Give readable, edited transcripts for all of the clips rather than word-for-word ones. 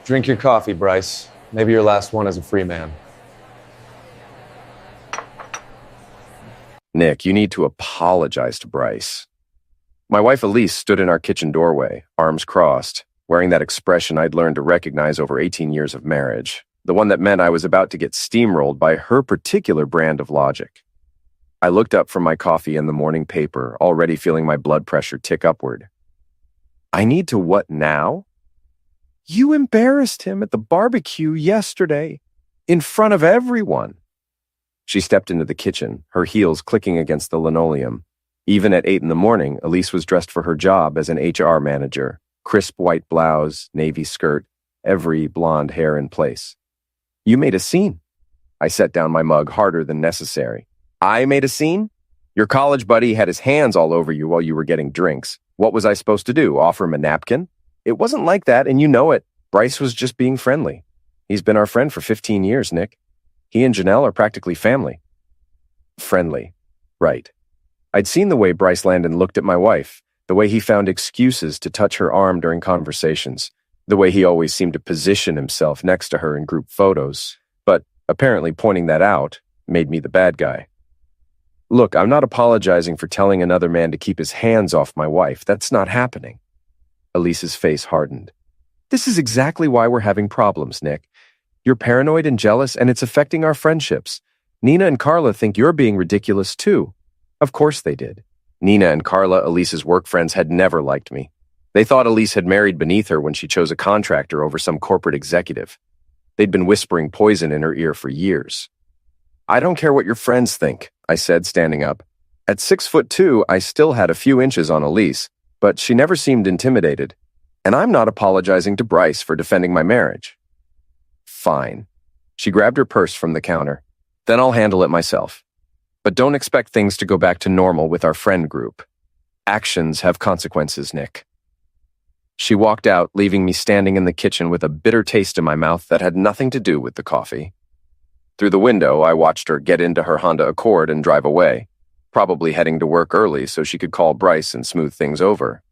Drink your coffee, Bryce. Maybe your last one as a free man. Nick, you need to apologize to Bryce. My wife Elise stood in our kitchen doorway, arms crossed, wearing that expression I'd learned to recognize over 18 years of marriage, the one that meant I was about to get steamrolled by her particular brand of logic. I looked up from my coffee and the morning paper, already feeling my blood pressure tick upward. I need to what now? You embarrassed him at the barbecue yesterday, in front of everyone. She stepped into the kitchen, her heels clicking against the linoleum. Even at 8 in the morning, Elise was dressed for her job as an HR manager. Crisp white blouse, navy skirt, every blonde hair in place. You made a scene. I set down my mug harder than necessary. I made a scene? Your college buddy had his hands all over you while you were getting drinks. What was I supposed to do, offer him a napkin? It wasn't like that, and you know it. Bryce was just being friendly. He's been our friend for 15 years, Nick. He and Janelle are practically family. Friendly. Right. I'd seen the way Bryce Landon looked at my wife, the way he found excuses to touch her arm during conversations, the way he always seemed to position himself next to her in group photos, but apparently pointing that out made me the bad guy. Look, I'm not apologizing for telling another man to keep his hands off my wife. That's not happening. Elise's face hardened. This is exactly why we're having problems, Nick. You're paranoid and jealous, and it's affecting our friendships. Nina and Carla think you're being ridiculous, too. Of course they did. Nina and Carla, Elise's work friends, had never liked me. They thought Elise had married beneath her when she chose a contractor over some corporate executive. They'd been whispering poison in her ear for years. I don't care what your friends think, I said, standing up. At 6'2", I still had a few inches on Elise, but she never seemed intimidated. And I'm not apologizing to Bryce for defending my marriage. Fine. She grabbed her purse from the counter. Then I'll handle it myself. But don't expect things to go back to normal with our friend group. Actions have consequences, Nick. She walked out, leaving me standing in the kitchen with a bitter taste in my mouth that had nothing to do with the coffee. Through the window, I watched her get into her Honda Accord and drive away, probably heading to work early so she could call Bryce and smooth things over.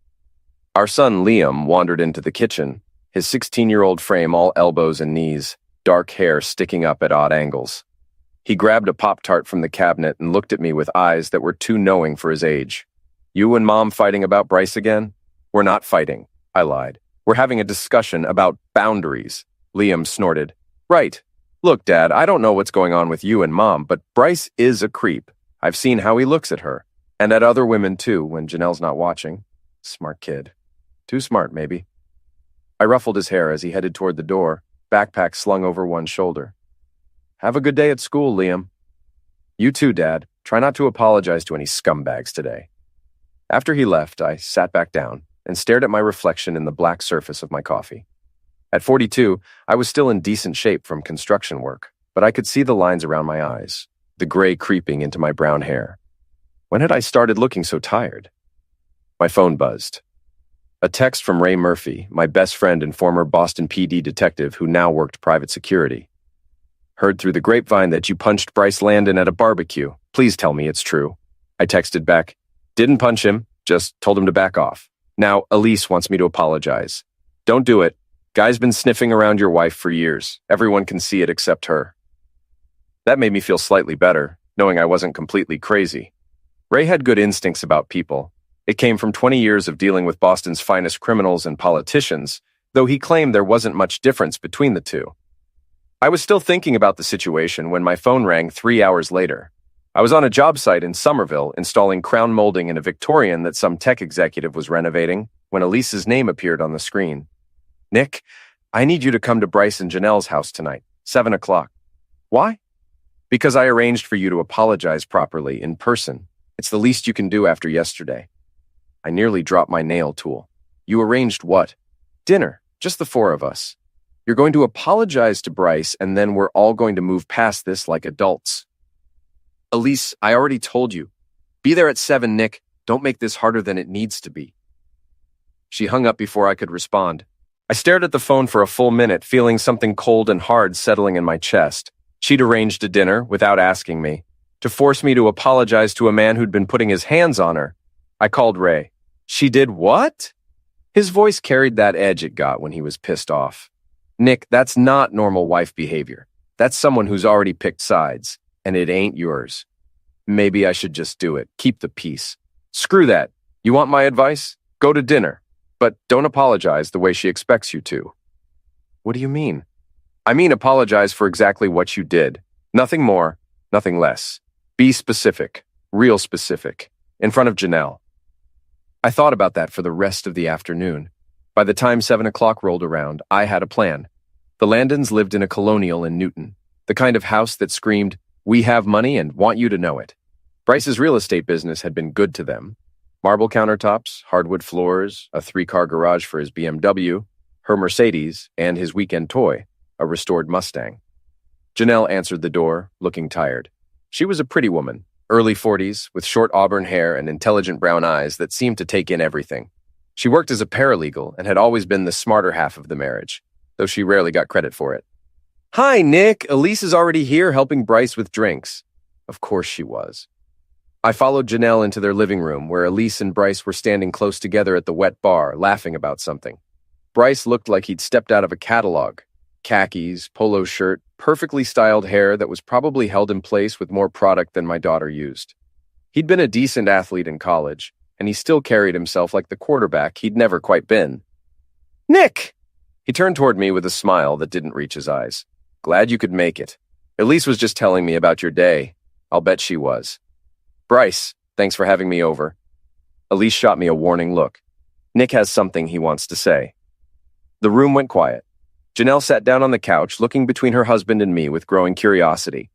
Our son Liam wandered into the kitchen, his 16-year-old frame all elbows and knees, dark hair sticking up at odd angles. He grabbed a Pop-Tart from the cabinet and looked at me with eyes that were too knowing for his age. You and Mom fighting about Bryce again? We're not fighting, I lied. We're having a discussion about boundaries. Liam snorted. Right. Look, Dad, I don't know what's going on with you and Mom, but Bryce is a creep. I've seen how he looks at her. And at other women, too, when Janelle's not watching. Smart kid. Too smart, maybe. I ruffled his hair as he headed toward the door, backpack slung over one shoulder. Have a good day at school, Liam. You too, Dad. Try not to apologize to any scumbags today. After he left, I sat back down and stared at my reflection in the black surface of my coffee. At 42, I was still in decent shape from construction work, but I could see the lines around my eyes, the gray creeping into my brown hair. When had I started looking so tired? My phone buzzed. A text from Ray Murphy, my best friend and former Boston PD detective who now worked private security. Heard through the grapevine that you punched Bryce Landon at a barbecue. Please tell me it's true. I texted back, didn't punch him, just told him to back off. Now, Elise wants me to apologize. Don't do it. Guy's been sniffing around your wife for years. Everyone can see it except her. That made me feel slightly better, knowing I wasn't completely crazy. Ray had good instincts about people. It came from 20 years of dealing with Boston's finest criminals and politicians, though he claimed there wasn't much difference between the two. I was still thinking about the situation when my phone rang 3 hours later. I was on a job site in Somerville installing crown molding in a Victorian that some tech executive was renovating when Elise's name appeared on the screen. Nick, I need you to come to Bryce and Janelle's house tonight, 7 o'clock. Why? Because I arranged for you to apologize properly in person. It's the least you can do after yesterday. I nearly dropped my nail tool. You arranged what? Dinner, just the four of us. You're going to apologize to Bryce, and then we're all going to move past this like adults. Elise, I already told you. Be there at 7, Nick. Don't make this harder than it needs to be. She hung up before I could respond. I stared at the phone for a full minute, feeling something cold and hard settling in my chest. She'd arranged a dinner without asking me, to force me to apologize to a man who'd been putting his hands on her. I called Ray. She did what? His voice carried that edge it got when he was pissed off. Nick, that's not normal wife behavior. That's someone who's already picked sides, and it ain't yours. Maybe I should just do it. Keep the peace. Screw that. You want my advice? Go to dinner. But don't apologize the way she expects you to. What do you mean? I mean apologize for exactly what you did. Nothing more, nothing less. Be specific, real specific, in front of Janelle. I thought about that for the rest of the afternoon. By the time 7 o'clock rolled around, I had a plan. The Landons lived in a colonial in Newton, the kind of house that screamed, "We have money and want you to know it." Bryce's real estate business had been good to them. Marble countertops, hardwood floors, a 3-car garage for his BMW, her Mercedes, and his weekend toy, a restored Mustang. Janelle answered the door, looking tired. She was a pretty woman, early 40s, with short auburn hair and intelligent brown eyes that seemed to take in everything. She worked as a paralegal and had always been the smarter half of the marriage, though she rarely got credit for it. "Hi, Nick. Elise is already here helping Bryce with drinks." Of course she was. I followed Janelle into their living room, where Elise and Bryce were standing close together at the wet bar, laughing about something. Bryce looked like he'd stepped out of a catalog. Khakis, polo shirt, perfectly styled hair that was probably held in place with more product than my daughter used. He'd been a decent athlete in college, and he still carried himself like the quarterback he'd never quite been. "Nick!" He turned toward me with a smile that didn't reach his eyes. "Glad you could make it. Elise was just telling me about your day. I'll bet she was." "Bryce, thanks for having me over." Elise shot me a warning look. Nick has something he wants to say. The room went quiet. Janelle sat down on the couch, looking between her husband and me with growing curiosity.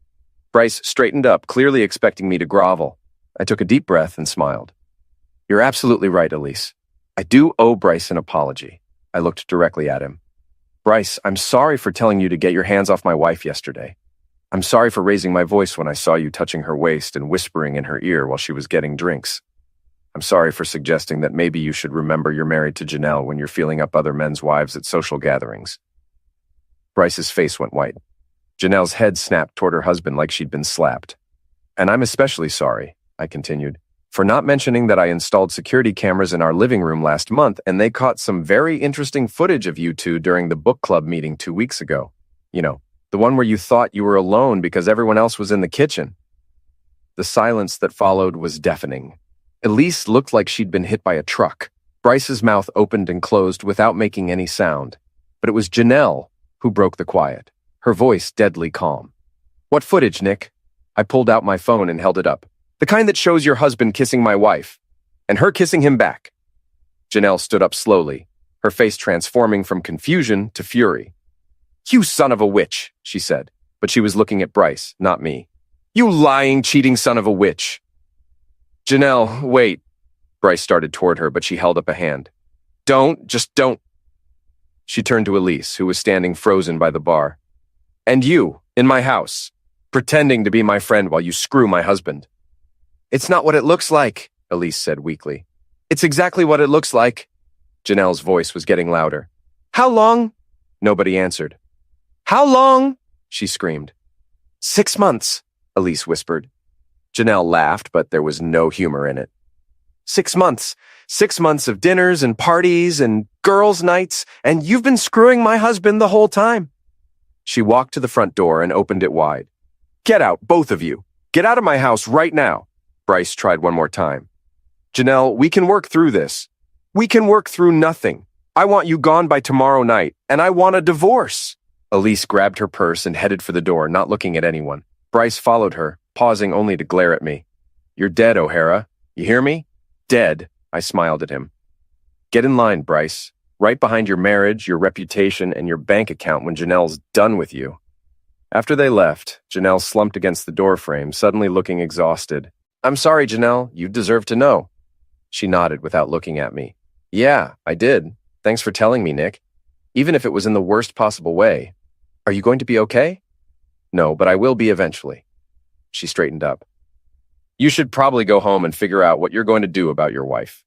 Bryce straightened up, clearly expecting me to grovel. I took a deep breath and smiled. "You're absolutely right, Elise. I do owe Bryce an apology." I looked directly at him. "Bryce, I'm sorry for telling you to get your hands off my wife yesterday. I'm sorry for raising my voice when I saw you touching her waist and whispering in her ear while she was getting drinks. I'm sorry for suggesting that maybe you should remember you're married to Janelle when you're feeling up other men's wives at social gatherings." Bryce's face went white. Janelle's head snapped toward her husband like she'd been slapped. "And I'm especially sorry," I continued, "for not mentioning that I installed security cameras in our living room last month and they caught some very interesting footage of you two during the book club meeting 2 weeks ago. You know, the one where you thought you were alone because everyone else was in the kitchen." The silence that followed was deafening. Elise looked like she'd been hit by a truck. Bryce's mouth opened and closed without making any sound. But it was Janelle who broke the quiet, her voice deadly calm. "What footage, Nick?" I pulled out my phone and held it up. "The kind that shows your husband kissing my wife, and her kissing him back." Janelle stood up slowly, her face transforming from confusion to fury. "You son of a witch," she said, but she was looking at Bryce, not me. "You lying, cheating son of a witch." "Janelle, wait." Bryce started toward her, but she held up a hand. Just don't." She turned to Elise, who was standing frozen by the bar. "And you, in my house, pretending to be my friend while you screw my husband." "It's not what it looks like," Elise said weakly. "It's exactly what it looks like." Janelle's voice was getting louder. "How long?" Nobody answered. "How long?" she screamed. 6 months, Elise whispered. Janelle laughed, but there was no humor in it. 6 months. 6 months of dinners and parties and girls' nights, and you've been screwing my husband the whole time. She walked to the front door and opened it wide. "Get out, both of you. Get out of my house right now." Bryce tried one more time. "Janelle, we can work through this. We can work through nothing. I want you gone by tomorrow night, and I want a divorce." Elise grabbed her purse and headed for the door, not looking at anyone. Bryce followed her, pausing only to glare at me. "You're dead, O'Hara. You hear me? Dead." I smiled at him. "Get in line, Bryce. Right behind your marriage, your reputation, and your bank account when Janelle's done with you." After they left, Janelle slumped against the doorframe, suddenly looking exhausted. "I'm sorry, Janelle. You deserve to know." She nodded without looking at me. "Yeah, I did. Thanks for telling me, Nick. Even if it was in the worst possible way. Are you going to be okay?" "No, but I will be eventually." She straightened up. "You should probably go home and figure out what you're going to do about your wife."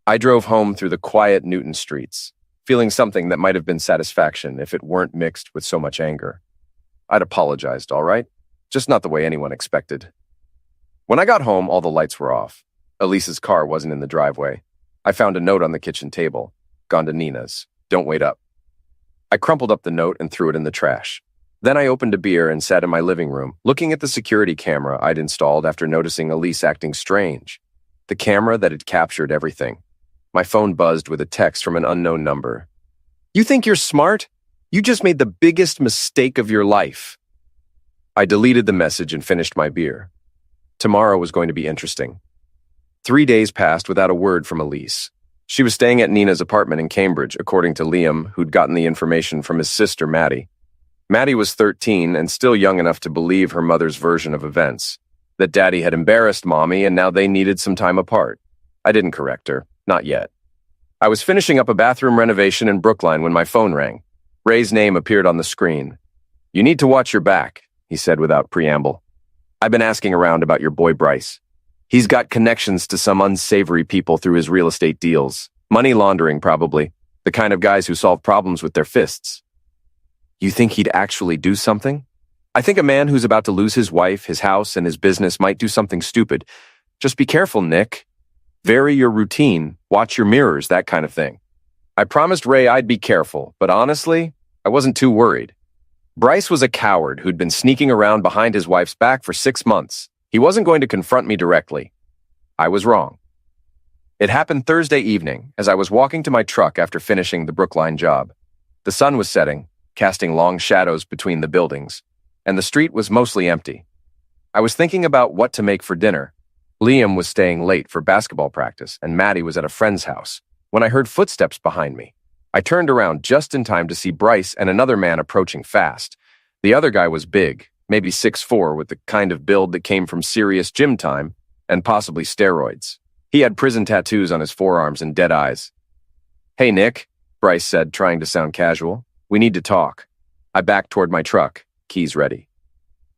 I drove home through the quiet Newton streets, feeling something that might have been satisfaction if it weren't mixed with so much anger. I'd apologized, all right? Just not the way anyone expected. When I got home, all the lights were off. Elise's car wasn't in the driveway. I found a note on the kitchen table. "Gone to Nina's. Don't wait up." I crumpled up the note and threw it in the trash. Then I opened a beer and sat in my living room, looking at the security camera I'd installed after noticing Elise acting strange. The camera that had captured everything. My phone buzzed with a text from an unknown number. "You think you're smart? You just made the biggest mistake of your life." I deleted the message and finished my beer. Tomorrow was going to be interesting. 3 days passed without a word from Elise. She was staying at Nina's apartment in Cambridge, according to Liam, who'd gotten the information from his sister, Maddie. Maddie was 13 and still young enough to believe her mother's version of events, that Daddy had embarrassed Mommy and now they needed some time apart. I didn't correct her, not yet. I was finishing up a bathroom renovation in Brookline when my phone rang. Ray's name appeared on the screen. "You need to watch your back," he said without preamble. "I've been asking around about your boy Bryce. He's got connections to some unsavory people through his real estate deals. Money laundering, probably. The kind of guys who solve problems with their fists." "You think he'd actually do something?" "I think a man who's about to lose his wife, his house, and his business might do something stupid. Just be careful, Nick. Vary your routine, watch your mirrors, that kind of thing." I promised Ray I'd be careful, but honestly, I wasn't too worried. Bryce was a coward who'd been sneaking around behind his wife's back for 6 months. He wasn't going to confront me directly. I was wrong. It happened Thursday evening, as I was walking to my truck after finishing the Brookline job. The sun was setting, casting long shadows between the buildings, and the street was mostly empty. I was thinking about what to make for dinner. Liam was staying late for basketball practice, and Maddie was at a friend's house, when I heard footsteps behind me. I turned around just in time to see Bryce and another man approaching fast. The other guy was big, maybe 6'4", with the kind of build that came from serious gym time and possibly steroids. He had prison tattoos on his forearms and dead eyes. "Hey, Nick," Bryce said, trying to sound casual. "We need to talk." I backed toward my truck, keys ready.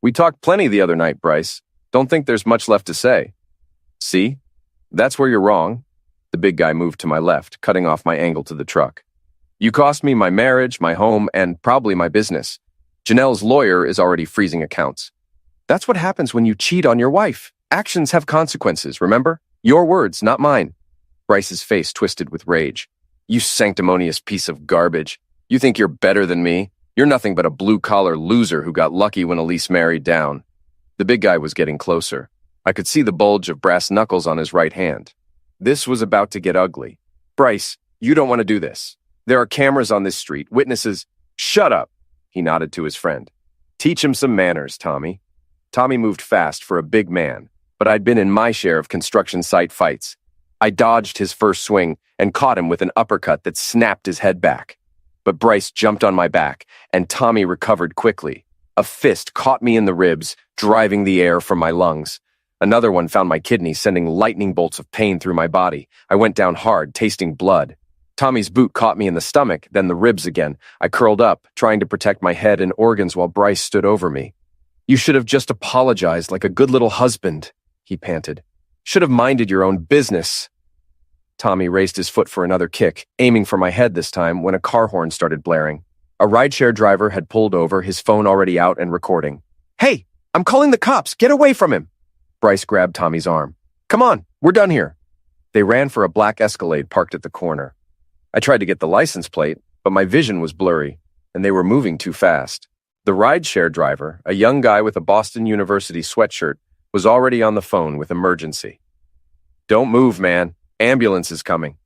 "We talked plenty the other night, Bryce. Don't think there's much left to say." "See? That's where you're wrong." The big guy moved to my left, cutting off my angle to the truck. "You cost me my marriage, my home, and probably my business. Janelle's lawyer is already freezing accounts. That's what happens when you cheat on your wife. Actions have consequences, remember? Your words, not mine." Bryce's face twisted with rage. "You sanctimonious piece of garbage. You think you're better than me? You're nothing but a blue-collar loser who got lucky when Elise married down." The big guy was getting closer. I could see the bulge of brass knuckles on his right hand. This was about to get ugly. "Bryce, you don't want to do this. There are cameras on this street, witnesses." "Shut up," he nodded to his friend. "Teach him some manners, Tommy." Tommy moved fast for a big man, but I'd been in my share of construction site fights. I dodged his first swing and caught him with an uppercut that snapped his head back. But Bryce jumped on my back, and Tommy recovered quickly. A fist caught me in the ribs, driving the air from my lungs. Another one found my kidney, sending lightning bolts of pain through my body. I went down hard, tasting blood. Tommy's boot caught me in the stomach, then the ribs again. I curled up, trying to protect my head and organs while Bryce stood over me. "You should have just apologized like a good little husband," he panted. "Should have minded your own business." Tommy raised his foot for another kick, aiming for my head this time when a car horn started blaring. A rideshare driver had pulled over, his phone already out and recording. "Hey, I'm calling the cops. Get away from him." Bryce grabbed Tommy's arm. "Come on, we're done here." They ran for a black Escalade parked at the corner. I tried to get the license plate, but my vision was blurry, and they were moving too fast. The rideshare driver, a young guy with a Boston University sweatshirt, was already on the phone with emergency. "Don't move, man. Ambulance is coming."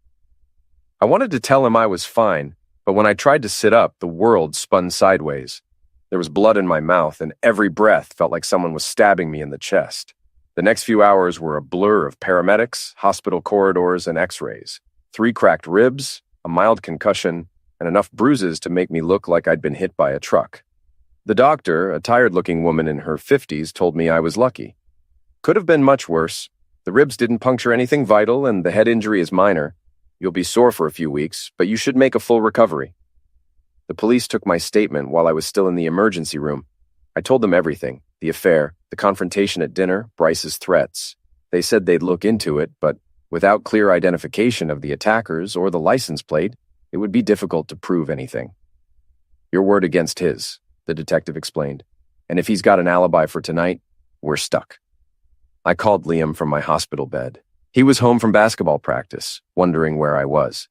I wanted to tell him I was fine, but when I tried to sit up, the world spun sideways. There was blood in my mouth, and every breath felt like someone was stabbing me in the chest. The next few hours were a blur of paramedics, hospital corridors, and x-rays. 3 cracked ribs, a mild concussion, and enough bruises to make me look like I'd been hit by a truck. The doctor, a tired-looking woman in her 50s, told me I was lucky. Could have been much worse. The ribs didn't puncture anything vital, and the head injury is minor. You'll be sore for a few weeks, but you should make a full recovery. The police took my statement while I was still in the emergency room. I told them everything, the affair, the confrontation at dinner, Bryce's threats. They said they'd look into it, but without clear identification of the attackers or the license plate, it would be difficult to prove anything. "Your word against his," the detective explained. "And if he's got an alibi for tonight, we're stuck." I called Liam from my hospital bed. He was home from basketball practice, wondering where I was.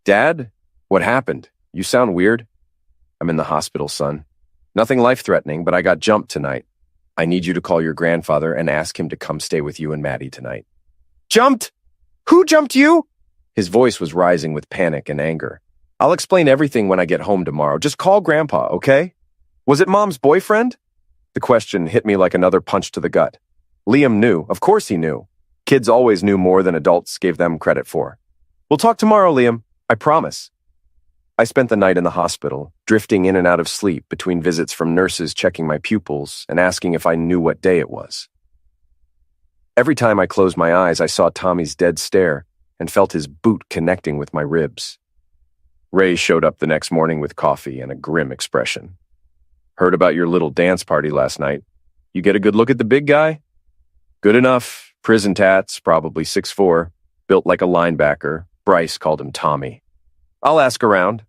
"Dad, what happened? You sound weird." I'm in the hospital, son. Nothing life-threatening, but I got jumped tonight. I need you to call your grandfather and ask him to come stay with you and Maddie tonight." "Jumped? Who jumped you?" His voice was rising with panic and anger. "I'll explain everything when I get home tomorrow. Just call Grandpa, okay? Was it Mom's boyfriend?" The question hit me like another punch to the gut. Liam knew. Of course he knew. Kids always knew more than adults gave them credit for. "We'll talk tomorrow, Liam. I promise." I spent the night in the hospital, drifting in and out of sleep between visits from nurses checking my pupils and asking if I knew what day it was. Every time I closed my eyes, I saw Tommy's dead stare and felt his boot connecting with my ribs. Ray showed up the next morning with coffee and a grim expression. "Heard about your little dance party last night. You get a good look at the big guy?" "Good enough. Prison tats, probably 6'4", built like a linebacker. Bryce called him Tommy. I'll ask around.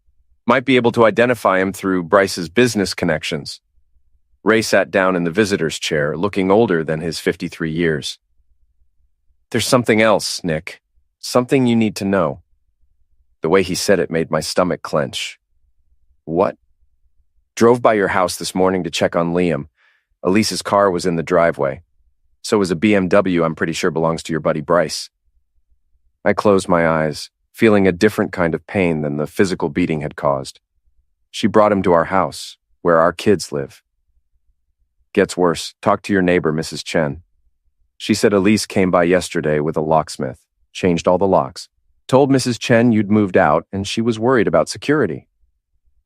Might be able to identify him through Bryce's business connections." Ray sat down in the visitor's chair, looking older than his 53 years. "There's something else, Nick. Something you need to know." The way he said it made my stomach clench. "What?" "Drove by your house this morning to check on Liam. Elise's car was in the driveway. So was a BMW I'm pretty sure belongs to your buddy Bryce." I closed my eyes, feeling a different kind of pain than the physical beating had caused. "She brought him to our house, where our kids live." "Gets worse. Talk to your neighbor, Mrs. Chen. She said Elise came by yesterday with a locksmith, changed all the locks, told Mrs. Chen you'd moved out, and she was worried about security.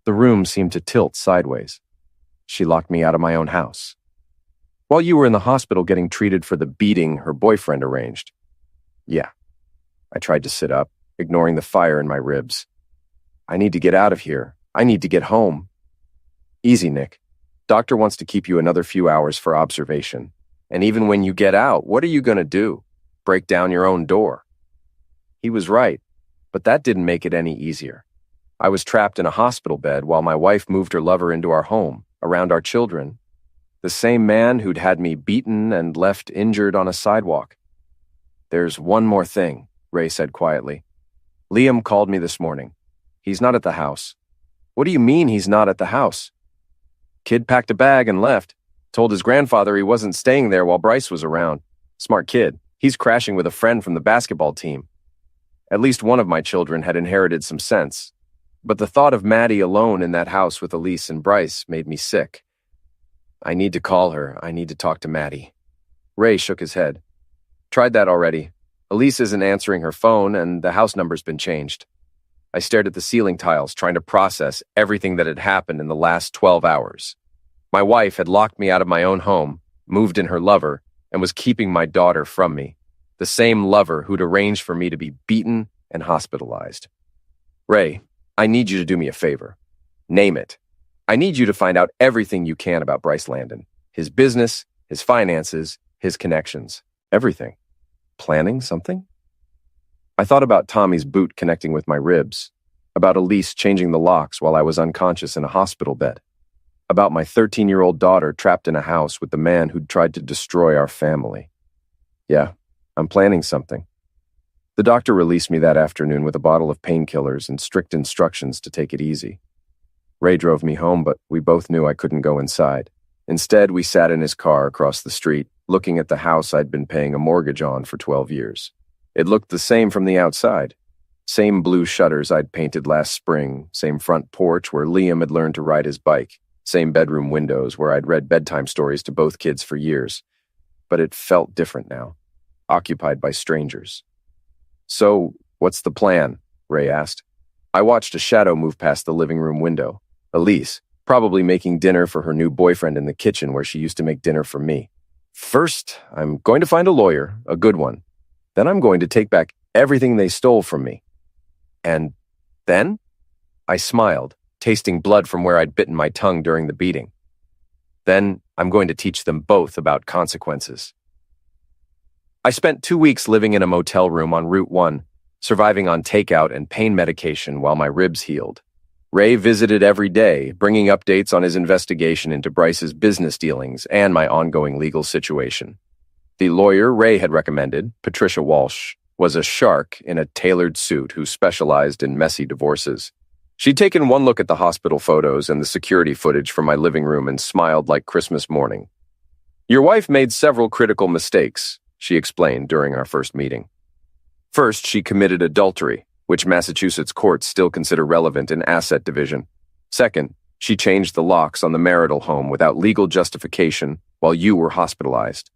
The room seemed to tilt sideways. She locked me out of my own house. While you were in the hospital getting treated for the beating her boyfriend arranged." "Yeah." I tried to sit up, ignoring the fire in my ribs. "I need to get out of here. I need to get home." "Easy, Nick. Doctor wants to keep you another few hours for observation. And even when you get out, what are you going to do? Break down your own door?" He was right, but that didn't make it any easier. I was trapped in a hospital bed while my wife moved her lover into our home, around our children. The same man who'd had me beaten and left injured on a sidewalk. "There's one more thing," Ray said quietly. "Liam called me this morning. He's not at the house." "What do you mean he's not at the house?" "Kid packed a bag and left. Told his grandfather he wasn't staying there while Bryce was around. Smart kid. He's crashing with a friend from the basketball team." At least one of my children had inherited some sense. But the thought of Maddie alone in that house with Elise and Bryce made me sick. "I need to call her. I need to talk to Maddie." Ray shook his head. "Tried that already. Elise isn't answering her phone, and the house number's been changed." I stared at the ceiling tiles, trying to process everything that had happened in the last 12 hours. My wife had locked me out of my own home, moved in her lover, and was keeping my daughter from me. The same lover who'd arranged for me to be beaten and hospitalized. "Ray, I need you to do me a favor. Name it. I need you to find out everything you can about Bryce Landon. His business, his finances, his connections. Everything. Planning something?" I thought about Tommy's boot connecting with my ribs, about Elise changing the locks while I was unconscious in a hospital bed, about my 13-year-old daughter trapped in a house with the man who'd tried to destroy our family. Yeah, I'm planning something. The doctor released me that afternoon with a bottle of painkillers and strict instructions to take it easy. Ray drove me home, but we both knew I couldn't go inside. Instead, we sat in his car across the street, looking at the house I'd been paying a mortgage on for 12 years. It looked the same from the outside. Same blue shutters I'd painted last spring, same front porch where Liam had learned to ride his bike, same bedroom windows where I'd read bedtime stories to both kids for years. But it felt different now, occupied by strangers. "So, what's the plan?" Ray asked. I watched a shadow move past the living room window. Elise, probably making dinner for her new boyfriend in the kitchen where she used to make dinner for me. "First, I'm going to find a lawyer, a good one. Then I'm going to take back everything they stole from me. And then?" I smiled, tasting blood from where I'd bitten my tongue during the beating. "Then I'm going to teach them both about consequences." I spent 2 weeks living in a motel room on Route 1, surviving on takeout and pain medication while my ribs healed. Ray visited every day, bringing updates on his investigation into Bryce's business dealings and my ongoing legal situation. The lawyer Ray had recommended, Patricia Walsh, was a shark in a tailored suit who specialized in messy divorces. She'd taken one look at the hospital photos and the security footage from my living room and smiled like Christmas morning. Your wife made several critical mistakes, she explained during our first meeting. First, she committed adultery, which Massachusetts courts still consider relevant in asset division. Second, she changed the locks on the marital home without legal justification while you were hospitalized.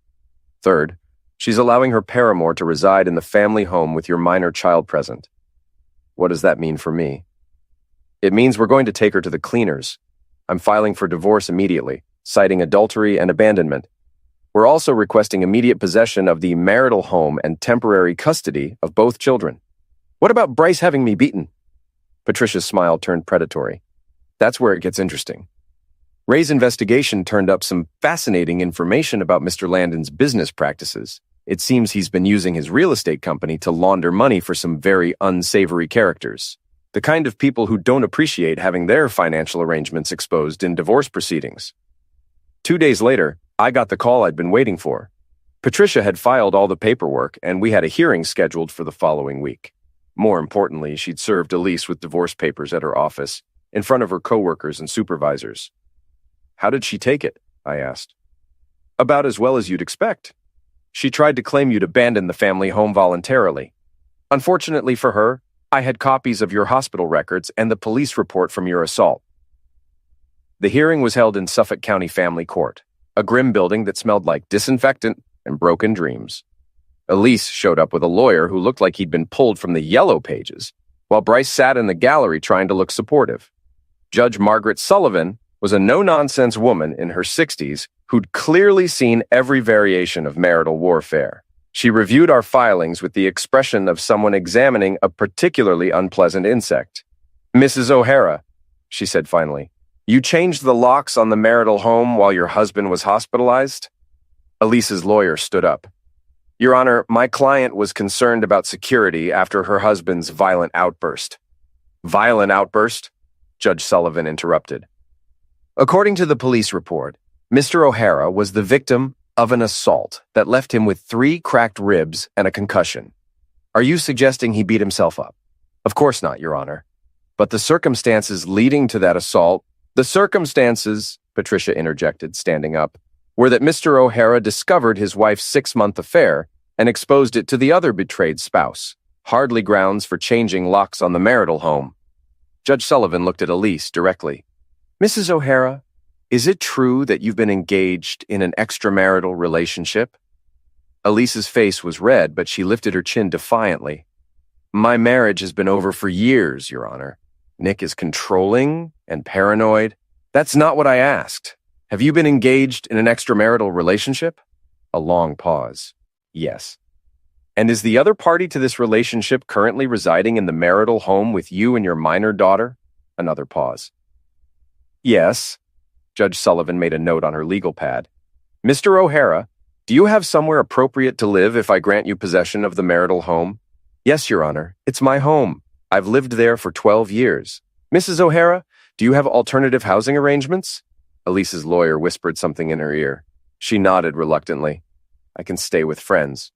Third, she's allowing her paramour to reside in the family home with your minor child present. What does that mean for me? It means we're going to take her to the cleaners. I'm filing for divorce immediately, citing adultery and abandonment. We're also requesting immediate possession of the marital home and temporary custody of both children. What about Bryce having me beaten? Patricia's smile turned predatory. That's where it gets interesting. Ray's investigation turned up some fascinating information about Mr. Landon's business practices. It seems he's been using his real estate company to launder money for some very unsavory characters. The kind of people who don't appreciate having their financial arrangements exposed in divorce proceedings. 2 days later, I got the call I'd been waiting for. Patricia had filed all the paperwork, and we had a hearing scheduled for the following week. More importantly, she'd served Elise with divorce papers at her office, in front of her coworkers and supervisors. How did she take it? I asked. About as well as you'd expect. She tried to claim you'd abandoned the family home voluntarily. Unfortunately for her, I had copies of your hospital records and the police report from your assault. The hearing was held in Suffolk County Family Court, a grim building that smelled like disinfectant and broken dreams. Elise showed up with a lawyer who looked like he'd been pulled from the yellow pages, while Bryce sat in the gallery trying to look supportive. Judge Margaret Sullivan was a no-nonsense woman in her 60s who'd clearly seen every variation of marital warfare. She reviewed our filings with the expression of someone examining a particularly unpleasant insect. Mrs. O'Hara, she said finally, you changed the locks on the marital home while your husband was hospitalized? Elise's lawyer stood up. Your Honor, my client was concerned about security after her husband's violent outburst. Violent outburst? Judge Sullivan interrupted. According to the police report, Mr. O'Hara was the victim of an assault that left him with 3 cracked ribs and a concussion. Are you suggesting he beat himself up? Of course not, Your Honor. But the circumstances leading to that assault, the circumstances, Patricia interjected, standing up, were that Mr. O'Hara discovered his wife's 6-month affair and exposed it to the other betrayed spouse. Hardly grounds for changing locks on the marital home. Judge Sullivan looked at Elise directly. Mrs. O'Hara, is it true that you've been engaged in an extramarital relationship? Elise's face was red, but she lifted her chin defiantly. My marriage has been over for years, Your Honor. Nick is controlling and paranoid. That's not what I asked. Have you been engaged in an extramarital relationship? A long pause. Yes. And is the other party to this relationship currently residing in the marital home with you and your minor daughter? Another pause. Yes. Judge Sullivan made a note on her legal pad. Mr. O'Hara, do you have somewhere appropriate to live if I grant you possession of the marital home? Yes, Your Honor. It's my home. I've lived there for 12 years. Mrs. O'Hara, do you have alternative housing arrangements? Elise's lawyer whispered something in her ear. She nodded reluctantly. I can stay with friends.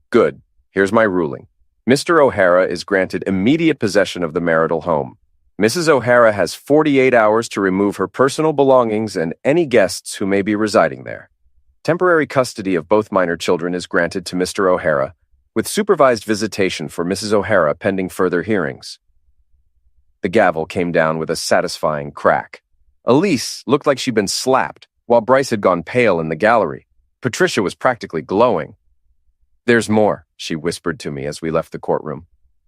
Good. Here's my ruling. Mr. O'Hara is granted immediate possession of the marital home. Mrs. O'Hara has 48 hours to remove her personal belongings and any guests who may be residing there. Temporary custody of both minor children is granted to Mr. O'Hara, with supervised visitation for Mrs. O'Hara pending further hearings. The gavel came down with a satisfying crack. Elise looked like she'd been slapped, while Bryce had gone pale in the gallery. Patricia was practically glowing. There's more, she whispered to me as we left the courtroom.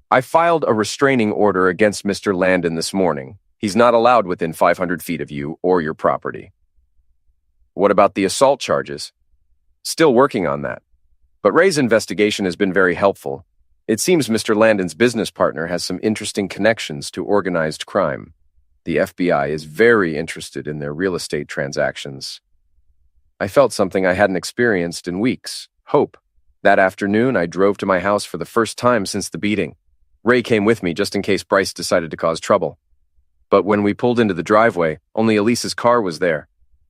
I filed a restraining order against Mr. Landon this morning. He's not allowed within 500 feet of you or your property. What about the assault charges? Still working on that. But Ray's investigation has been very helpful. It seems Mr. Landon's business partner has some interesting connections to organized crime. The FBI is very interested in their real estate transactions. I felt something I hadn't experienced in weeks. Hope. That afternoon, I drove to my house for the first time since the beating. Ray came with me just in case Bryce decided to cause trouble. But when we pulled into the driveway, only Elise's car was there.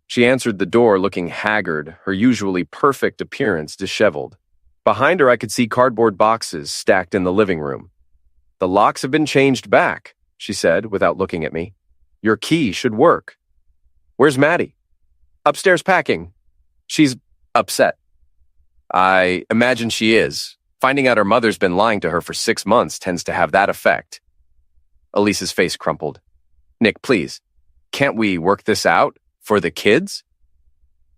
She answered the door looking haggard, her usually perfect appearance disheveled. Behind her, I could see cardboard boxes stacked in the living room. The locks have been changed back, she said without looking at me. Your key should work. Where's Maddie? Upstairs packing. She's upset. I imagine she is. Finding out her mother's been lying to her for 6 months tends to have that effect. Elise's face crumpled. Nick, please, can't we work this out? For the kids?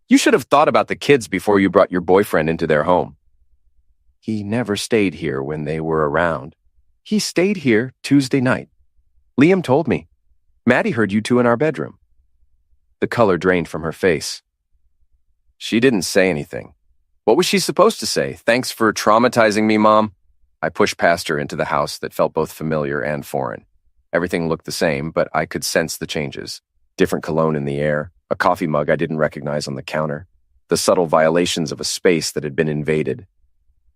You should have thought about the kids before you brought your boyfriend into their home. He never stayed here when they were around. He stayed here Tuesday night. Liam told me. Maddie heard you two in our bedroom. The color drained from her face. She didn't say anything. What was she supposed to say? Thanks for traumatizing me, Mom. I pushed past her into the house that felt both familiar and foreign. Everything looked the same, but I could sense the changes. Different cologne in the air, a coffee mug I didn't recognize on the counter, the subtle violations of a space that had been invaded.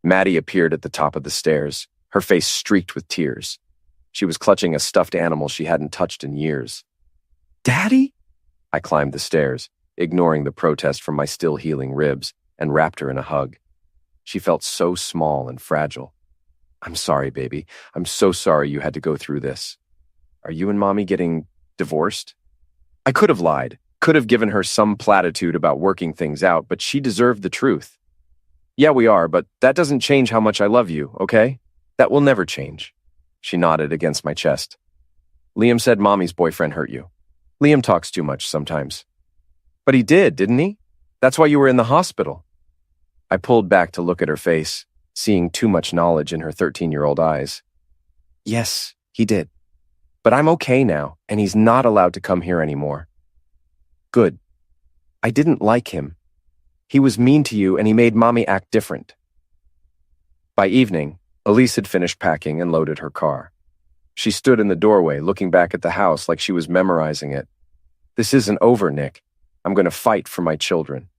Maddie appeared at the top of the stairs, her face streaked with tears. She was clutching a stuffed animal she hadn't touched in years. Daddy? I climbed the stairs, ignoring the protest from my still healing ribs, and wrapped her in a hug. She felt so small and fragile. I'm sorry, baby. I'm so sorry you had to go through this. Are you and Mommy getting divorced? I could have lied, could have given her some platitude about working things out, but she deserved the truth. Yeah, we are, but that doesn't change how much I love you, okay? That will never change. She nodded against my chest. Liam said Mommy's boyfriend hurt you. Liam talks too much sometimes. But he did, didn't he? That's why you were in the hospital. I pulled back to look at her face, seeing too much knowledge in her 13-year-old eyes. Yes, he did. But I'm okay now, and he's not allowed to come here anymore. Good. I didn't like him. He was mean to you, and he made Mommy act different. By evening, Elise had finished packing and loaded her car. She stood in the doorway, looking back at the house like she was memorizing it. This isn't over, Nick. I'm going to fight for my children.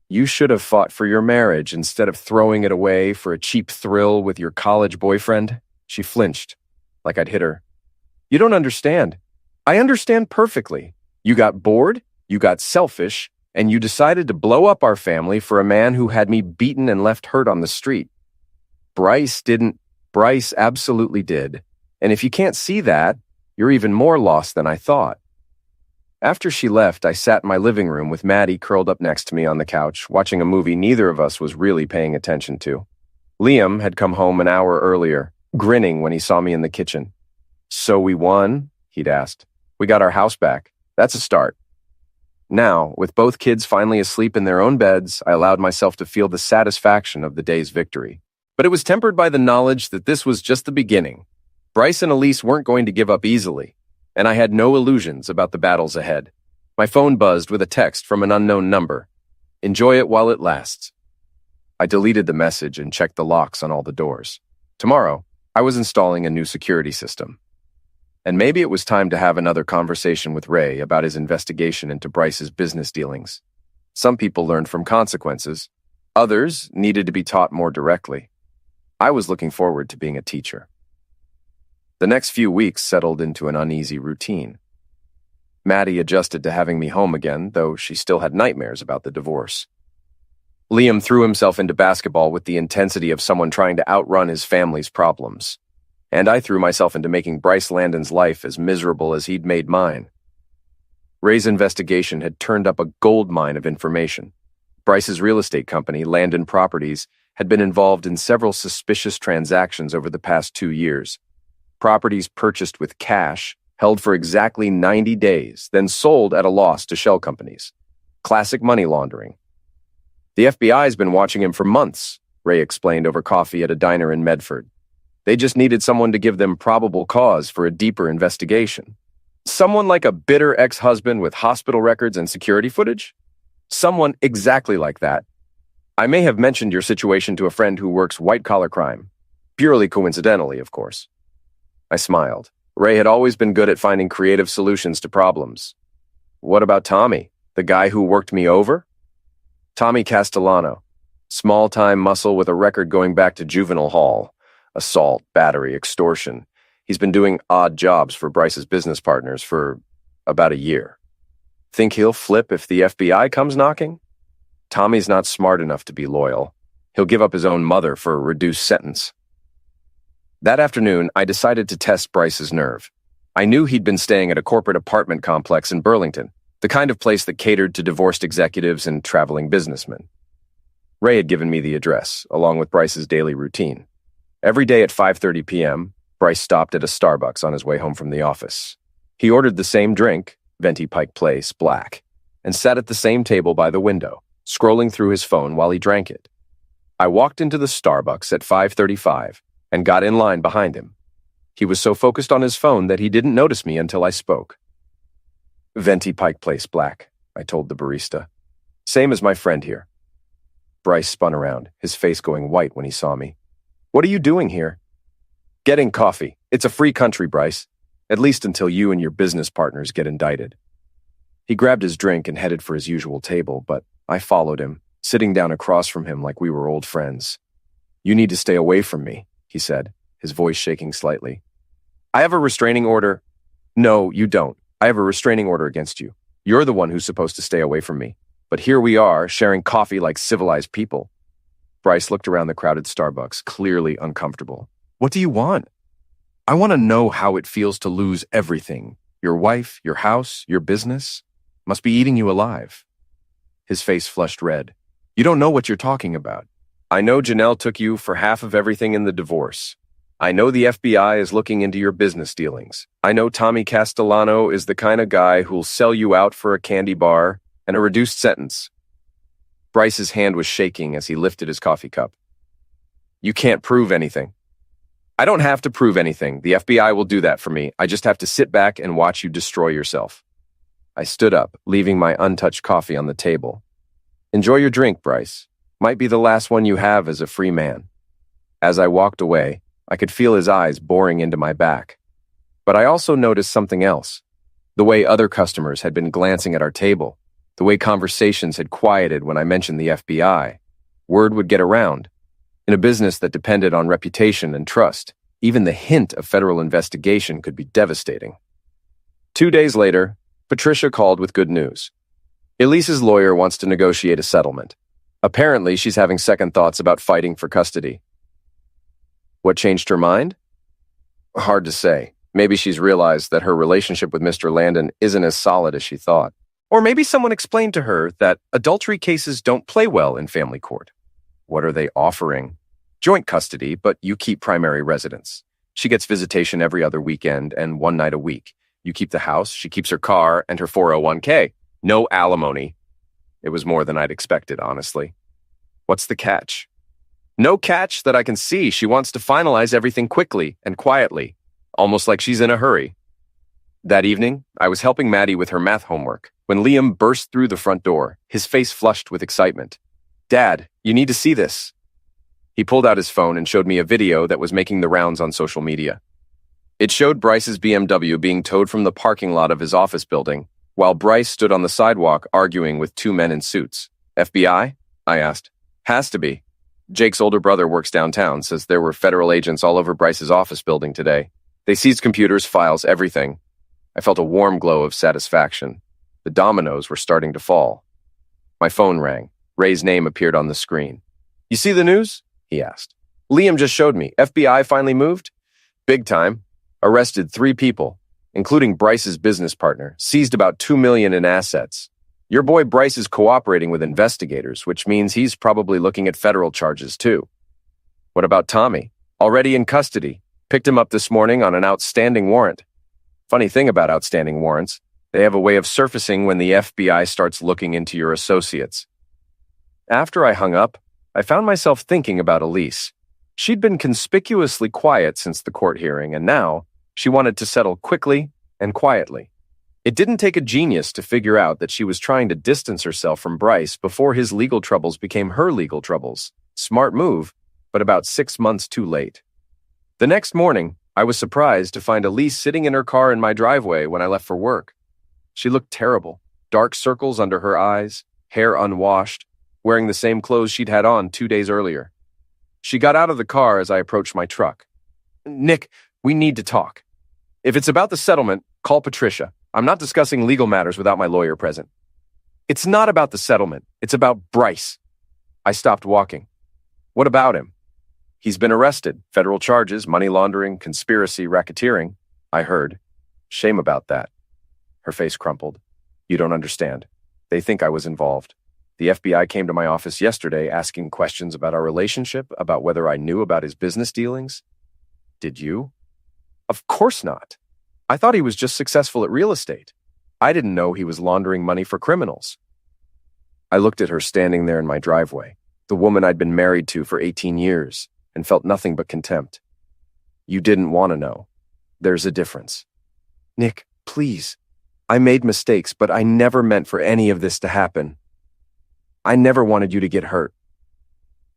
You should have fought for your marriage instead of throwing it away for a cheap thrill with your college boyfriend. She flinched, like I'd hit her. You don't understand. I understand perfectly. You got bored, you got selfish, and you decided to blow up our family for a man who had me beaten and left hurt on the street. Bryce didn't. Bryce absolutely did. And if you can't see that, you're even more lost than I thought. After she left, I sat in my living room with Maddie curled up next to me on the couch, watching a movie neither of us was really paying attention to. Liam had come home an hour earlier, grinning when he saw me in the kitchen. So we won? He'd asked. We got our house back. That's a start. Now, with both kids finally asleep in their own beds, I allowed myself to feel the satisfaction of the day's victory. But it was tempered by the knowledge that this was just the beginning. Bryce and Elise weren't going to give up easily, and I had no illusions about the battles ahead. My phone buzzed with a text from an unknown number. Enjoy it while it lasts. I deleted the message and checked the locks on all the doors. Tomorrow, I was installing a new security system. And maybe it was time to have another conversation with Ray about his investigation into Bryce's business dealings. Some people learned from consequences. Others needed to be taught more directly. I was looking forward to being a teacher. The next few weeks settled into an uneasy routine. Maddie adjusted to having me home again, though she still had nightmares about the divorce. Liam threw himself into basketball with the intensity of someone trying to outrun his family's problems. And I threw myself into making Bryce Landon's life as miserable as he'd made mine. Ray's investigation had turned up a gold mine of information. Bryce's real estate company, Landon Properties, had been involved in several suspicious transactions over the past 2 years. Properties purchased with cash, held for exactly 90 days, then sold at a loss to shell companies. Classic money laundering. The FBI's been watching him for months, Ray explained over coffee at a diner in Medford. They just needed someone to give them probable cause for a deeper investigation. Someone like a bitter ex-husband with hospital records and security footage? Someone exactly like that. I may have mentioned your situation to a friend who works white-collar crime. Purely coincidentally, of course. I smiled. Ray had always been good at finding creative solutions to problems. What about Tommy, the guy who worked me over? Tommy Castellano. Small-time muscle with a record going back to juvenile hall. Assault, battery, extortion. He's been doing odd jobs for Bryce's business partners for about a year. Think he'll flip if the FBI comes knocking? Tommy's not smart enough to be loyal. He'll give up his own mother for a reduced sentence. That afternoon, I decided to test Bryce's nerve. I knew he'd been staying at a corporate apartment complex in Burlington, the kind of place that catered to divorced executives and traveling businessmen. Ray had given me the address, along with Bryce's daily routine. Every day at 5:30 p.m., Bryce stopped at a Starbucks on his way home from the office. He ordered the same drink, Venti Pike Place, black, and sat at the same table by the window, scrolling through his phone while he drank it. I walked into the Starbucks at 5:35 and got in line behind him. He was so focused on his phone that he didn't notice me until I spoke. Venti Pike Place black, I told the barista. Same as my friend here. Bryce spun around, his face going white when he saw me. What are you doing here? Getting coffee. It's a free country, Bryce. At least until you and your business partners get indicted. He grabbed his drink and headed for his usual table, but I followed him, sitting down across from him like we were old friends. You need to stay away from me, he said, his voice shaking slightly. I have a restraining order. No, you don't. I have a restraining order against you. You're the one who's supposed to stay away from me. But here we are, sharing coffee like civilized people. Bryce looked around the crowded Starbucks, clearly uncomfortable. What do you want? I want to know how it feels to lose everything. Your wife, your house, your business. Must be eating you alive. His face flushed red. You don't know what you're talking about. I know Janelle took you for half of everything in the divorce. I know the FBI is looking into your business dealings. I know Tommy Castellano is the kind of guy who'll sell you out for a candy bar and a reduced sentence. Bryce's hand was shaking as he lifted his coffee cup. You can't prove anything. I don't have to prove anything. The FBI will do that for me. I just have to sit back and watch you destroy yourself. I stood up, leaving my untouched coffee on the table. Enjoy your drink, Bryce. Might be the last one you have as a free man. As I walked away, I could feel his eyes boring into my back. But I also noticed something else. The way other customers had been glancing at our table. The way conversations had quieted when I mentioned the FBI. Word would get around. In a business that depended on reputation and trust, even the hint of federal investigation could be devastating. 2 days later, Patricia called with good news. Elise's lawyer wants to negotiate a settlement. Apparently, she's having second thoughts about fighting for custody. What changed her mind? Hard to say. Maybe she's realized that her relationship with Mr. Landon isn't as solid as she thought. Or maybe someone explained to her that adultery cases don't play well in family court. What are they offering? Joint custody, but you keep primary residence. She gets visitation every other weekend and one night a week. You keep the house, she keeps her car and her 401k. No alimony. It was more than I'd expected, honestly. What's the catch? No catch that I can see. She wants to finalize everything quickly and quietly, almost like she's in a hurry. That evening, I was helping Maddie with her math homework when Liam burst through the front door, his face flushed with excitement. Dad, you need to see this. He pulled out his phone and showed me a video that was making the rounds on social media. It showed Bryce's BMW being towed from the parking lot of his office building, while Bryce stood on the sidewalk arguing with 2 men in suits. FBI? I asked. Has to be. Jake's older brother works downtown, says there were federal agents all over Bryce's office building today. They seized computers, files, everything. I felt a warm glow of satisfaction. The dominoes were starting to fall. My phone rang. Ray's name appeared on the screen. You see the news? He asked. Liam just showed me. FBI finally moved? Big time. Arrested 3 people, including Bryce's business partner, seized about $2 million in assets. Your boy Bryce is cooperating with investigators, which means he's probably looking at federal charges too. What about Tommy? Already in custody. Picked him up this morning on an outstanding warrant. Funny thing about outstanding warrants, they have a way of surfacing when the FBI starts looking into your associates. After I hung up, I found myself thinking about Elise. She'd been conspicuously quiet since the court hearing, and now she wanted to settle quickly and quietly. It didn't take a genius to figure out that she was trying to distance herself from Bryce before his legal troubles became her legal troubles. Smart move, but about 6 months too late. The next morning, I was surprised to find Elise sitting in her car in my driveway when I left for work. She looked terrible, dark circles under her eyes, hair unwashed, wearing the same clothes she'd had on 2 days earlier. She got out of the car as I approached my truck. Nick, we need to talk. If it's about the settlement, call Patricia. I'm not discussing legal matters without my lawyer present. It's not about the settlement. It's about Bryce. I stopped walking. What about him? He's been arrested. Federal charges, money laundering, conspiracy, racketeering, I heard. Shame about that. Her face crumpled. You don't understand. They think I was involved. The FBI came to my office yesterday asking questions about our relationship, about whether I knew about his business dealings. Did you? Of course not. I thought he was just successful at real estate. I didn't know he was laundering money for criminals. I looked at her standing there in my driveway, the woman I'd been married to for 18 years, and felt nothing but contempt. You didn't want to know. There's a difference. Nick, please. I made mistakes, but I never meant for any of this to happen. I never wanted you to get hurt.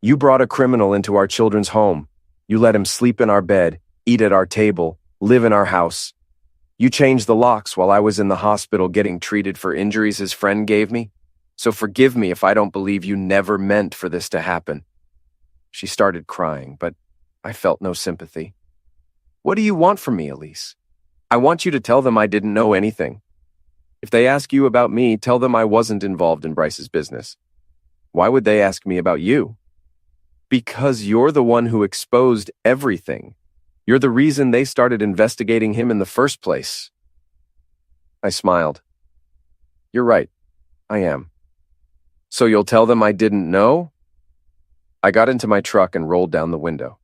You brought a criminal into our children's home. You let him sleep in our bed, eat at our table, live in our house. You changed the locks while I was in the hospital getting treated for injuries his friend gave me. So forgive me if I don't believe you never meant for this to happen. She started crying, but I felt no sympathy. What do you want from me, Elise? I want you to tell them I didn't know anything. If they ask you about me, tell them I wasn't involved in Bryce's business. Why would they ask me about you? Because you're the one who exposed everything. You're the reason they started investigating him in the first place. I smiled. You're right. I am. So you'll tell them I didn't know? I got into my truck and rolled down the window.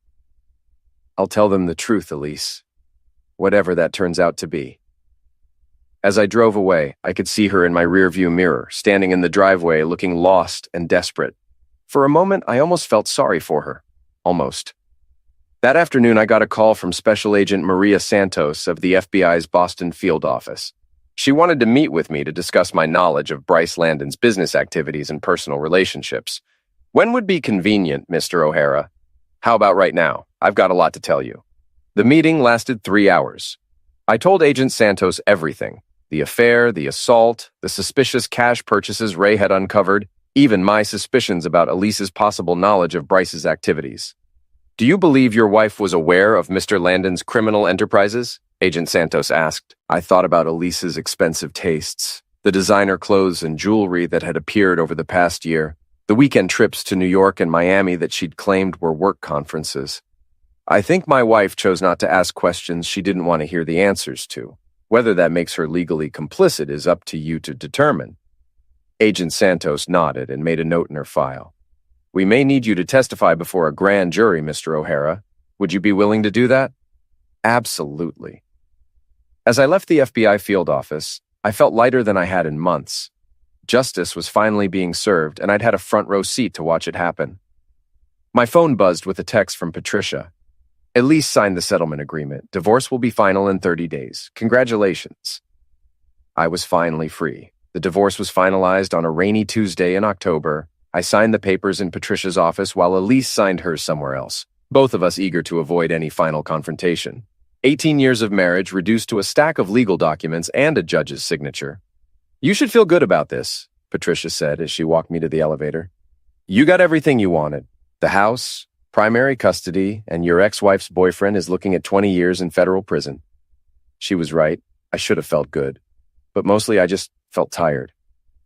I'll tell them the truth, Elise. Whatever that turns out to be. As I drove away, I could see her in my rearview mirror, standing in the driveway looking lost and desperate. For a moment, I almost felt sorry for her. Almost. That afternoon, I got a call from Special Agent Maria Santos of the FBI's Boston field office. She wanted to meet with me to discuss my knowledge of Bryce Landon's business activities and personal relationships. When would be convenient, Mr. O'Hara? How about right now? I've got a lot to tell you. The meeting lasted 3 hours. I told Agent Santos everything. The affair, the assault, the suspicious cash purchases Ray had uncovered, even my suspicions about Elise's possible knowledge of Bryce's activities. Do you believe your wife was aware of Mr. Landon's criminal enterprises? Agent Santos asked. I thought about Elise's expensive tastes, the designer clothes and jewelry that had appeared over the past year, the weekend trips to New York and Miami that she'd claimed were work conferences. I think my wife chose not to ask questions she didn't want to hear the answers to. Whether that makes her legally complicit is up to you to determine. Agent Santos nodded and made a note in her file. We may need you to testify before a grand jury, Mr. O'Hara. Would you be willing to do that? Absolutely. As I left the FBI field office, I felt lighter than I had in months. Justice was finally being served, and I'd had a front row seat to watch it happen. My phone buzzed with a text from Patricia. Elise signed the settlement agreement. Divorce will be final in 30 days. Congratulations. I was finally free. The divorce was finalized on a rainy Tuesday in October. I signed the papers in Patricia's office while Elise signed hers somewhere else, both of us eager to avoid any final confrontation. 18 years of marriage reduced to a stack of legal documents and a judge's signature. You should feel good about this, Patricia said as she walked me to the elevator. You got everything you wanted. The house, primary custody, and your ex-wife's boyfriend is looking at 20 years in federal prison. She was right. I should have felt good. But mostly I just felt tired.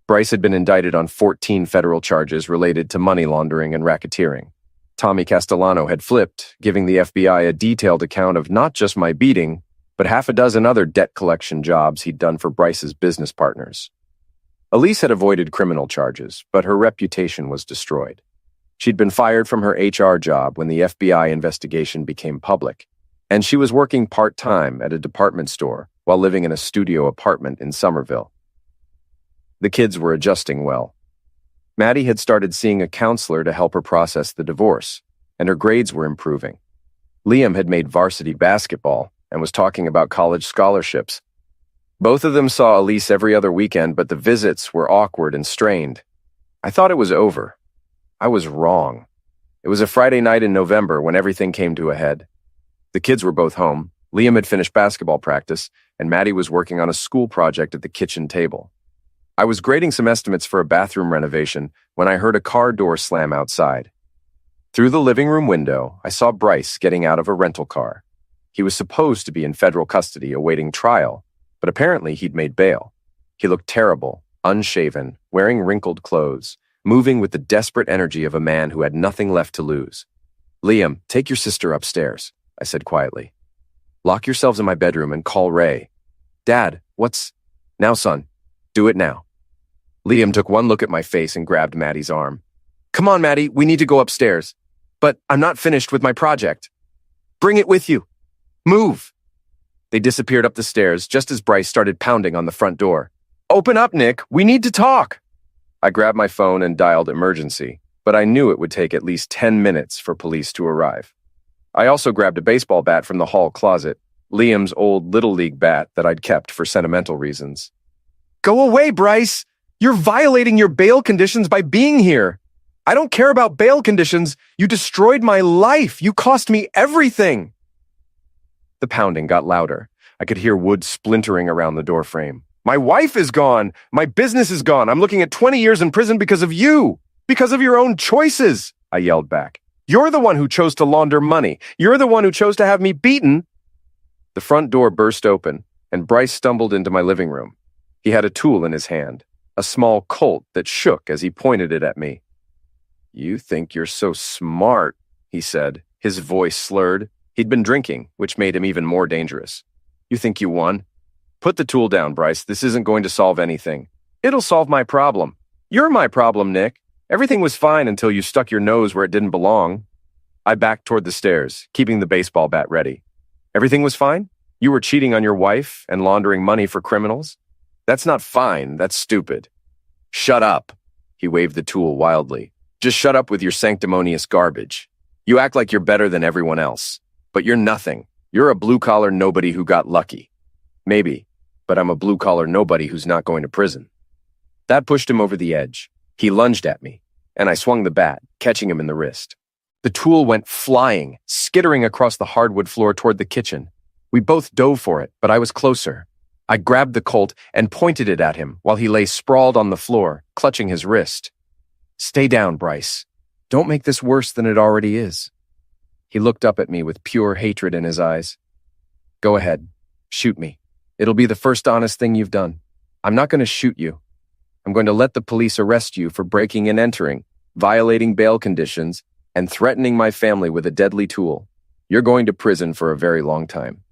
Bryce had been indicted on 14 federal charges related to money laundering and racketeering. Tommy Castellano had flipped, giving the FBI a detailed account of not just my beating, but half a dozen other debt collection jobs he'd done for Bryce's business partners. Elise had avoided criminal charges, but her reputation was destroyed. She'd been fired from her HR job when the FBI investigation became public, and she was working part-time at a department store while living in a studio apartment in Somerville. The kids were adjusting well. Maddie had started seeing a counselor to help her process the divorce, and her grades were improving. Liam had made varsity basketball and was talking about college scholarships. Both of them saw Elise every other weekend, but the visits were awkward and strained. I thought it was over. I was wrong. It was a Friday night in November when everything came to a head. The kids were both home. Liam had finished basketball practice, and Maddie was working on a school project at the kitchen table. I was grading some estimates for a bathroom renovation when I heard a car door slam outside. Through the living room window, I saw Bryce getting out of a rental car. He was supposed to be in federal custody awaiting trial, but apparently he'd made bail. He looked terrible, unshaven, wearing wrinkled clothes, moving with the desperate energy of a man who had nothing left to lose. Liam, take your sister upstairs, I said quietly. Lock yourselves in my bedroom and call Ray. Dad, what's... Now, son, do it now. Liam took one look at my face and grabbed Maddie's arm. Come on, Maddie, we need to go upstairs. But I'm not finished with my project. Bring it with you. Move. They disappeared up the stairs just as Bryce started pounding on the front door. Open up, Nick. We need to talk. I grabbed my phone and dialed emergency, but I knew it would take at least 10 minutes for police to arrive. I also grabbed a baseball bat from the hall closet, Liam's old Little League bat that I'd kept for sentimental reasons. Go away, Bryce! You're violating your bail conditions by being here. I don't care about bail conditions. You destroyed my life. You cost me everything. The pounding got louder. I could hear wood splintering around the doorframe. My wife is gone. My business is gone. I'm looking at 20 years in prison because of you. Because of your own choices, I yelled back. You're the one who chose to launder money. You're the one who chose to have me beaten. The front door burst open, and Bryce stumbled into my living room. He had a tool in his hand, a small Colt that shook as he pointed it at me. You think you're so smart, he said, his voice slurred. He'd been drinking, which made him even more dangerous. You think you won? Put the tool down, Bryce. This isn't going to solve anything. It'll solve my problem. You're my problem, Nick. Everything was fine until you stuck your nose where it didn't belong. I backed toward the stairs, keeping the baseball bat ready. Everything was fine? You were cheating on your wife and laundering money for criminals? That's not fine. That's stupid. Shut up. He waved the tool wildly. Just shut up with your sanctimonious garbage. You act like you're better than everyone else. But you're nothing. You're a blue-collar nobody who got lucky. Maybe, but I'm a blue-collar nobody who's not going to prison. That pushed him over the edge. He lunged at me, and I swung the bat, catching him in the wrist. The tool went flying, skittering across the hardwood floor toward the kitchen. We both dove for it, but I was closer. I grabbed the Colt and pointed it at him while he lay sprawled on the floor, clutching his wrist. Stay down, Bryce. Don't make this worse than it already is. He looked up at me with pure hatred in his eyes. Go ahead. Shoot me. It'll be the first honest thing you've done. I'm not going to shoot you. I'm going to let the police arrest you for breaking and entering, violating bail conditions, and threatening my family with a deadly tool. You're going to prison for a very long time.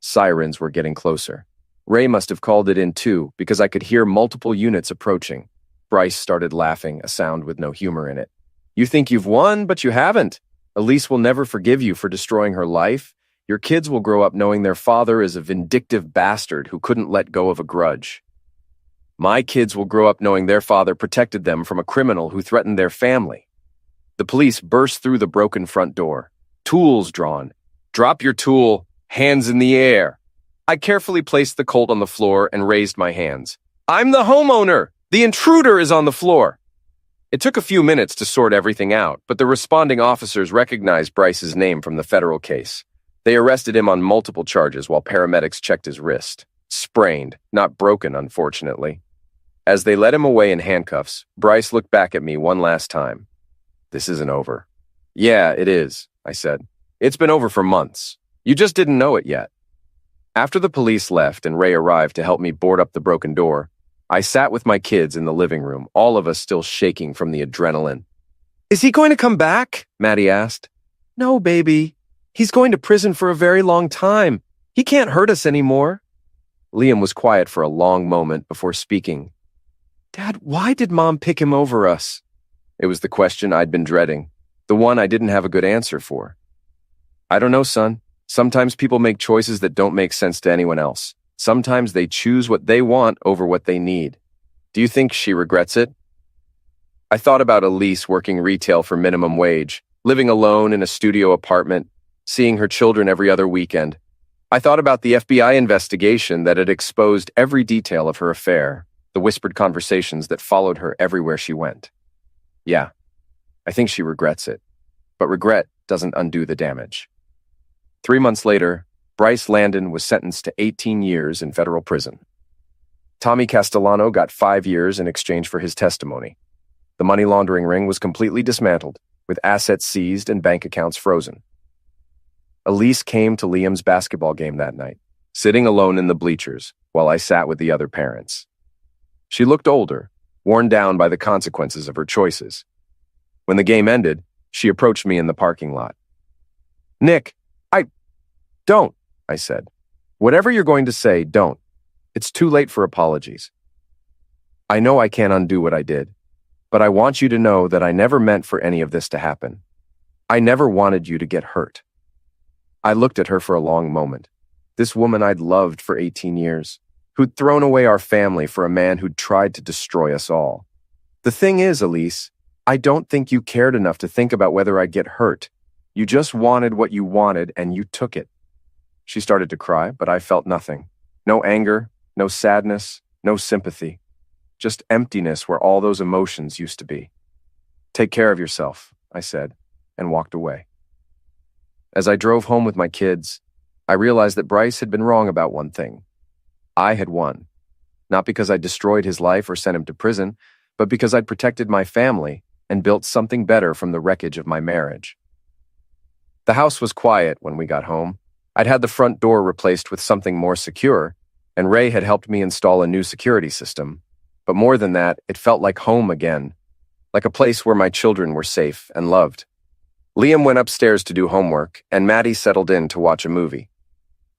Sirens were getting closer. Ray must have called it in too, because I could hear multiple units approaching. Bryce started laughing, a sound with no humor in it. You think you've won, but you haven't. Elise will never forgive you for destroying her life. Your kids will grow up knowing their father is a vindictive bastard who couldn't let go of a grudge. My kids will grow up knowing their father protected them from a criminal who threatened their family. The police burst through the broken front door. Tools drawn. Drop your tool. Hands in the air. I carefully placed the Colt on the floor and raised my hands. I'm the homeowner. The intruder is on the floor. It took a few minutes to sort everything out, but the responding officers recognized Bryce's name from the federal case. They arrested him on multiple charges while paramedics checked his wrist. Sprained, not broken, unfortunately. As they led him away in handcuffs, Bryce looked back at me one last time. This isn't over. Yeah, it is, I said. It's been over for months. You just didn't know it yet. After the police left and Ray arrived to help me board up the broken door, I sat with my kids in the living room, all of us still shaking from the adrenaline. Is he going to come back? Maddie asked. No, baby. He's going to prison for a very long time. He can't hurt us anymore. Liam was quiet for a long moment before speaking. Dad, why did Mom pick him over us? It was the question I'd been dreading, the one I didn't have a good answer for. I don't know, son. Sometimes people make choices that don't make sense to anyone else. Sometimes they choose what they want over what they need. Do you think she regrets it? I thought about Elise working retail for minimum wage, living alone in a studio apartment, seeing her children every other weekend. I thought about the FBI investigation that had exposed every detail of her affair, the whispered conversations that followed her everywhere she went. Yeah, I think she regrets it. But regret doesn't undo the damage. 3 months later, Bryce Landon was sentenced to 18 years in federal prison. Tommy Castellano got 5 years in exchange for his testimony. The money laundering ring was completely dismantled, with assets seized and bank accounts frozen. Elise came to Liam's basketball game that night, sitting alone in the bleachers while I sat with the other parents. She looked older, worn down by the consequences of her choices. When the game ended, she approached me in the parking lot. Nick, don't, I said. Whatever you're going to say, don't. It's too late for apologies. I know I can't undo what I did, but I want you to know that I never meant for any of this to happen. I never wanted you to get hurt. I looked at her for a long moment. This woman I'd loved for 18 years, who'd thrown away our family for a man who'd tried to destroy us all. The thing is, Elise, I don't think you cared enough to think about whether I'd get hurt. You just wanted what you wanted, and you took it. She started to cry, but I felt nothing. No anger, no sadness, no sympathy. Just emptiness where all those emotions used to be. Take care of yourself, I said, and walked away. As I drove home with my kids, I realized that Bryce had been wrong about one thing. I had won. Not because I destroyed his life or sent him to prison, but because I'd protected my family and built something better from the wreckage of my marriage. The house was quiet when we got home. I'd had the front door replaced with something more secure, and Ray had helped me install a new security system. But more than that, it felt like home again, like a place where my children were safe and loved. Liam went upstairs to do homework, and Maddie settled in to watch a movie.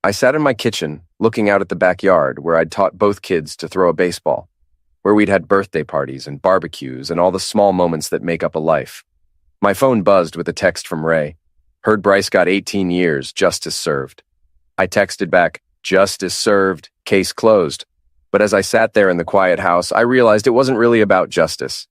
I sat in my kitchen, looking out at the backyard where I'd taught both kids to throw a baseball, where we'd had birthday parties and barbecues and all the small moments that make up a life. My phone buzzed with a text from Ray. Heard Bryce got 18 years, justice served. I texted back, justice served, case closed. But as I sat there in the quiet house, I realized it wasn't really about justice.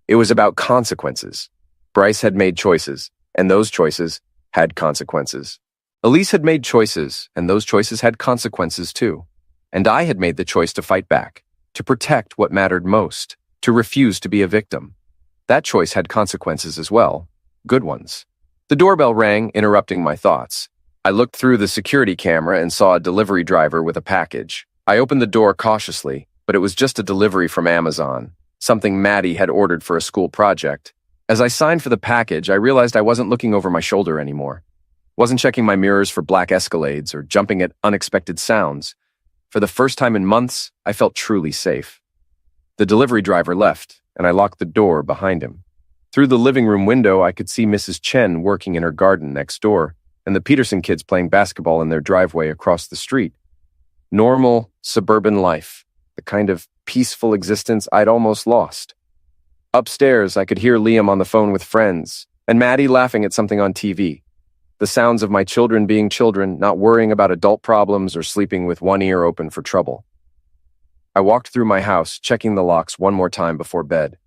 It was about consequences. Bryce had made choices, and those choices had consequences. Elise had made choices, and those choices had consequences too. And I had made the choice to fight back, to protect what mattered most, to refuse to be a victim. That choice had consequences as well, good ones. The doorbell rang, interrupting my thoughts. I looked through the security camera and saw a delivery driver with a package. I opened the door cautiously, but it was just a delivery from Amazon, something Maddie had ordered for a school project. As I signed for the package, I realized I wasn't looking over my shoulder anymore. Wasn't checking my mirrors for black Escalades or jumping at unexpected sounds. For the first time in months, I felt truly safe. The delivery driver left, and I locked the door behind him. Through the living room window, I could see Mrs. Chen working in her garden next door, and the Peterson kids playing basketball in their driveway across the street. Normal, suburban life, the kind of peaceful existence I'd almost lost. Upstairs, I could hear Liam on the phone with friends, and Maddie laughing at something on TV. The sounds of my children being children, not worrying about adult problems or sleeping with one ear open for trouble. I walked through my house, checking the locks one more time before bed.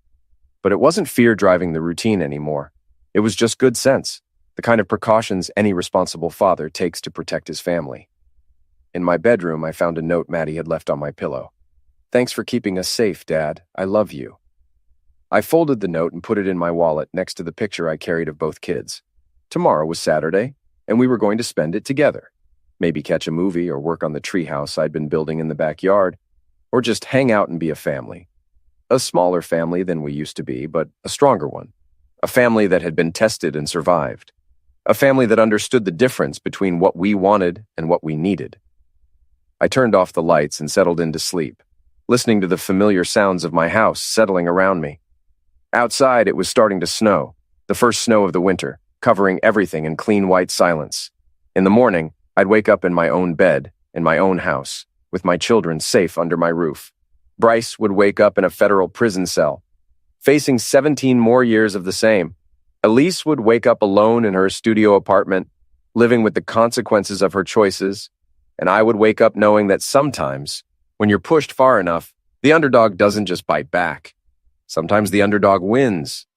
But it wasn't fear driving the routine anymore. It was just good sense, the kind of precautions any responsible father takes to protect his family. In my bedroom, I found a note Maddie had left on my pillow. Thanks for keeping us safe, Dad. I love you. I folded the note and put it in my wallet next to the picture I carried of both kids. Tomorrow was Saturday, and we were going to spend it together. Maybe catch a movie or work on the treehouse I'd been building in the backyard, or just hang out and be a family. A smaller family than we used to be, but a stronger one. A family that had been tested and survived. A family that understood the difference between what we wanted and what we needed. I turned off the lights and settled into sleep, listening to the familiar sounds of my house settling around me. Outside, it was starting to snow, the first snow of the winter, covering everything in clean white silence. In the morning, I'd wake up in my own bed, in my own house, with my children safe under my roof. Bryce would wake up in a federal prison cell, facing 17 more years of the same. Elise would wake up alone in her studio apartment, living with the consequences of her choices, and I would wake up knowing that sometimes, when you're pushed far enough, the underdog doesn't just bite back. Sometimes the underdog wins,